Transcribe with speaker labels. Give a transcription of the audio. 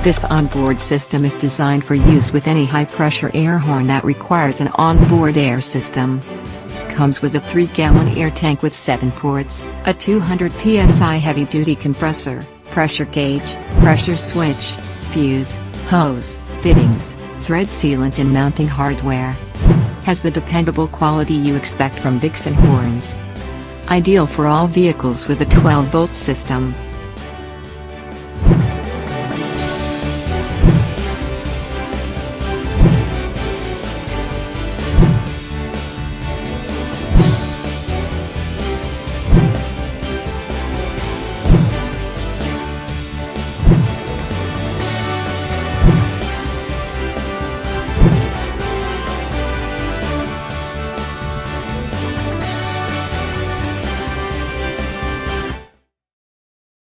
Speaker 1: This onboard system is designed for use with any high-pressure air horn that requires an onboard air system. Comes with a 3-gallon air tank with 7 ports, a 200 PSI heavy-duty compressor, pressure gauge, pressure switch, fuse, hose, fittings, thread sealant and mounting hardware. Has the dependable quality you expect from Vixen Horns. Ideal for all vehicles with a 12-volt system.